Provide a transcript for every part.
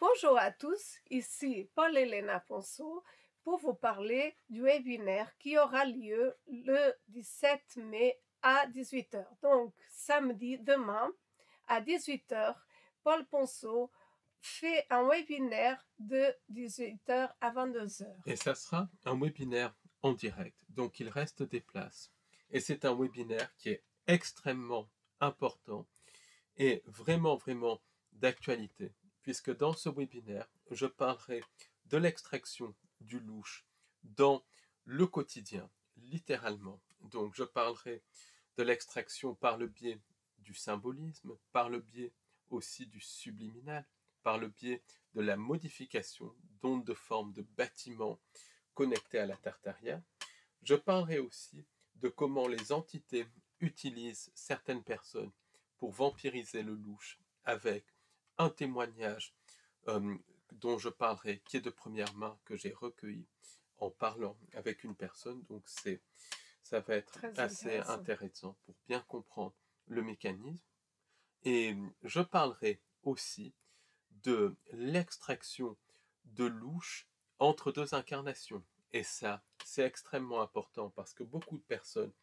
Bonjour à tous, ici Paul-Elena Ponceau pour vous parler du webinaire qui aura lieu le 17 mai à 18 heures. Donc samedi, demain à 18 heures, Paul Ponceau fait un webinaire de 18 heures à 22 heures. Et ça sera un webinaire en direct, donc il reste des places. Et c'est un webinaire qui est extrêmement important et vraiment d'actualité, puisque dans ce webinaire, je parlerai de l'extraction du louche dans le quotidien, littéralement. Donc je parlerai de l'extraction par le biais du symbolisme, par le biais aussi du subliminal, par le biais de la modification d'ondes de forme de bâtiments connectés à la Tartaria. Je parlerai aussi de comment les entités utilisent certaines personnes pour vampiriser le louche avec un témoignage dont je parlerai, qui est de première main, que j'ai recueilli en parlant avec une personne. Donc ça va être assez intéressant pour bien comprendre le mécanisme. Et je parlerai aussi de l'extraction de louche entre deux incarnations. Et ça, c'est extrêmement important parce que beaucoup de personnes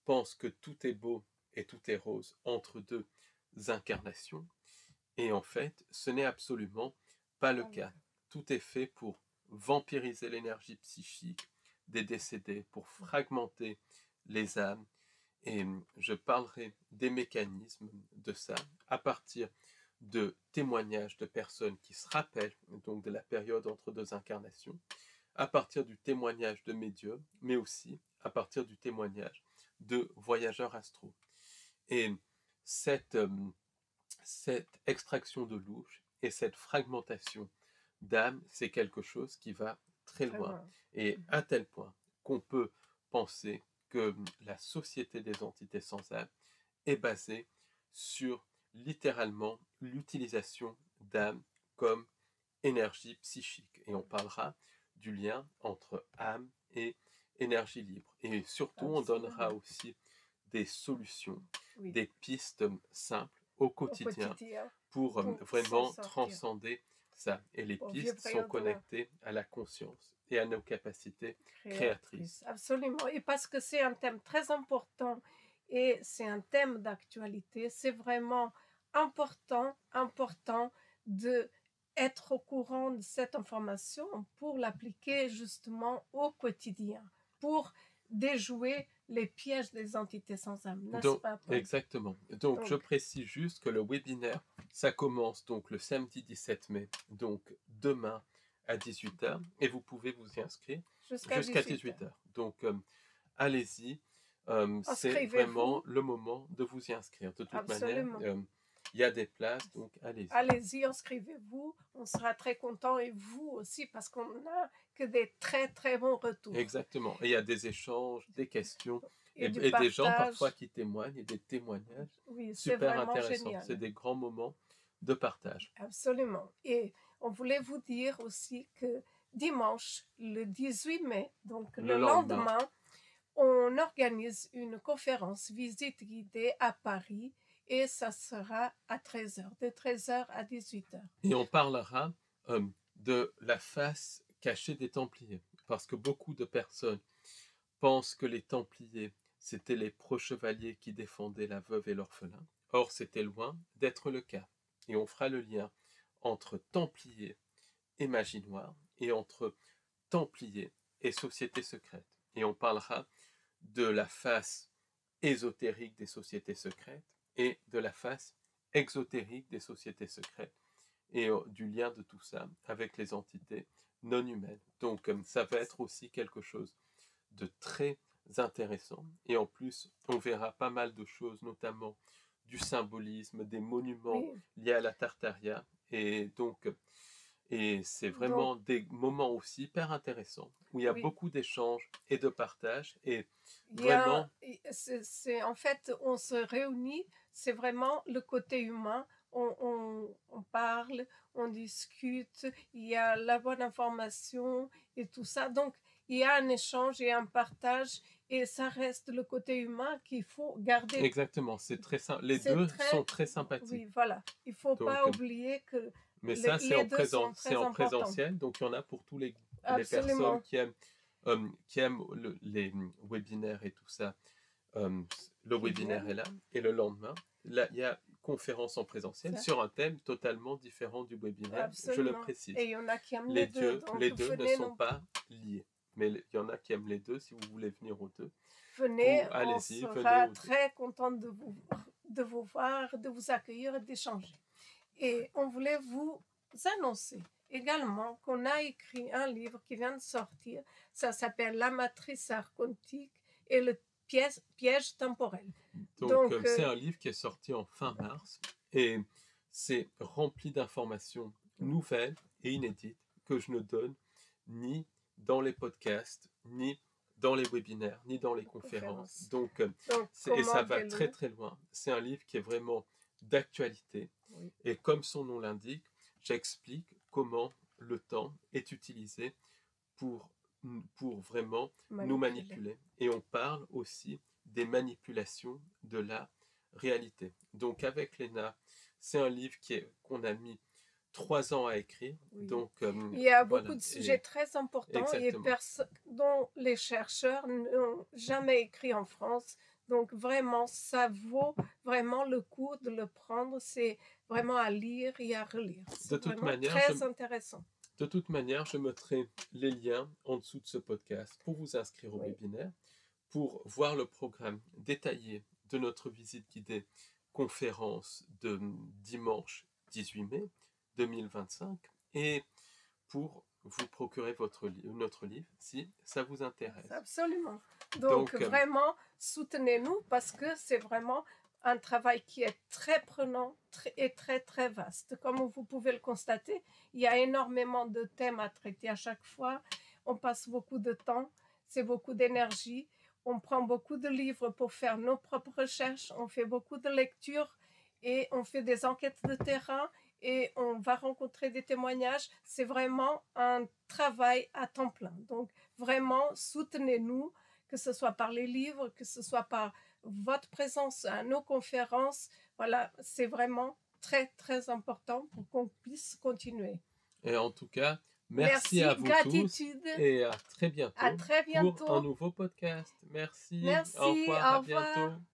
pensent que tout est beau et tout est rose entre deux incarnations. Et en fait, ce n'est absolument pas le cas. Tout est fait pour vampiriser l'énergie psychique des décédés, pour fragmenter les âmes. Et je parlerai des mécanismes de ça à partir de témoignages de personnes qui se rappellent donc de la période entre deux incarnations, à partir du témoignage de médiums, mais aussi à partir du témoignage de voyageurs astraux. Et cette extraction de louche et cette fragmentation d'âme, c'est quelque chose qui va très loin. Et à tel point qu'on peut penser que la société des entités sans âme est basée sur littéralement l'utilisation d'âme comme énergie psychique. Et on parlera du lien entre âme et énergie libre. Et surtout, on donnera aussi des solutions, des pistes simples au quotidien pour vraiment transcender ça. Et les pistes sont connectées à la conscience et à nos capacités créatrices. Absolument. Et parce que c'est un thème très important et c'est un thème d'actualité, c'est vraiment important de être au courant de cette information pour l'appliquer justement au quotidien, pour déjouer les pièges des entités sans âme, n'est-ce pas, Paul? Exactement. Donc, je précise juste que le webinaire, ça commence donc le samedi 17 mai, donc demain à 18 h, et vous pouvez vous y inscrire jusqu'à 18 h. Donc, allez-y, c'est vraiment le moment de vous y inscrire. De toute manière, il y a des places, donc allez-y. Allez-y, inscrivez-vous, on sera très contents et vous aussi parce qu'on n'a que des très bons retours. Exactement, et il y a des échanges, des questions et des gens parfois qui témoignent et des témoignages super intéressants. C'est des grands moments de partage. Absolument. Et on voulait vous dire aussi que dimanche, le 18 mai, donc le lendemain, on organise une conférence visite guidée à Paris et ça sera à 13 h, de 13 h à 18 h. Et on parlera de la face cachée des Templiers, parce que beaucoup de personnes pensent que les Templiers, c'était les pro-chevaliers qui défendaient la veuve et l'orphelin. Or, c'était loin d'être le cas. Et on fera le lien entre Templiers et magie noire, et entre Templiers et sociétés secrètes. Et on parlera de la face ésotérique des sociétés secrètes et de la face exotérique des sociétés secrètes, et du lien de tout ça avec les entités non humaines. Donc, ça va être aussi quelque chose de très intéressant. Et en plus, on verra pas mal de choses, notamment du symbolisme, des monuments liés à la Tartaria. Et donc, c'est vraiment des moments aussi hyper intéressants, où il y a beaucoup d'échanges et de partage. Et vraiment... En fait, on se réunit, c'est vraiment le côté humain. On parle, on discute, il y a la bonne information et tout ça. Donc, il y a un échange et un partage et ça reste le côté humain qu'il faut garder. Exactement, c'est très les deux sont très sympathiques. Oui, voilà. Il ne faut pas oublier que Mais ça, Les deux sont c'est très en importants. présentiel, donc il y en a pour tous les personnes Absolument. qui aiment les webinaires et tout ça. Le Qui webinaire est viennent. là, et le lendemain, là, il y a conférence en présentiel Ça. sur un thème totalement différent du webinaire, je le Absolument. précise. Et il y en a qui aiment les deux. Donc Les deux ne venez, sont pas liés, mais il y en a qui aiment les deux. Si vous voulez venir aux deux, venez, on allez-y, venez sera aux deux. très content de vous voir, de vous accueillir et d'échanger. Et on voulait vous annoncer également qu'on a écrit un livre qui vient de sortir. Ça s'appelle La matrice archontique et le piège temporel. Donc, c'est un livre qui est sorti en fin mars et c'est rempli d'informations nouvelles et inédites que je ne donne ni dans les podcasts, ni dans les webinaires, ni dans les conférences. Donc et ça va très très loin. C'est un livre qui est vraiment d'actualité. Oui. Et comme son nom l'indique, j'explique comment le temps est utilisé pour vraiment nous manipuler. Et on parle aussi des manipulations de la réalité. Donc avec Léna, c'est un livre qu'on a mis 3 ans à écrire. Oui. Donc, il y a beaucoup de sujets très importants et dont les chercheurs n'ont jamais écrit en France. Donc vraiment, ça vaut vraiment le coup de le prendre. C'est vraiment à lire et à relire. C'est très intéressant. De toute manière, je mettrai les liens en dessous de ce podcast pour vous inscrire au webinaire, pour voir le programme détaillé de notre visite guidée conférence de dimanche 18 mai 2025 et pour vous procurer notre livre si ça vous intéresse. Absolument. Donc vraiment, soutenez-nous parce que c'est vraiment un travail qui est très prenant et très très vaste. Comme vous pouvez le constater, il y a énormément de thèmes à traiter à chaque fois. On passe beaucoup de temps, c'est beaucoup d'énergie. On prend beaucoup de livres pour faire nos propres recherches. On fait beaucoup de lectures et on fait des enquêtes de terrain et on va rencontrer des témoignages. C'est vraiment un travail à temps plein. Donc vraiment, soutenez-nous, que ce soit par les livres, que ce soit par votre présence à nos conférences. Voilà, c'est vraiment très, très important pour qu'on puisse continuer. Et en tout cas, merci à vous tous et à très bientôt, pour un nouveau podcast. Merci. Au revoir, à bientôt.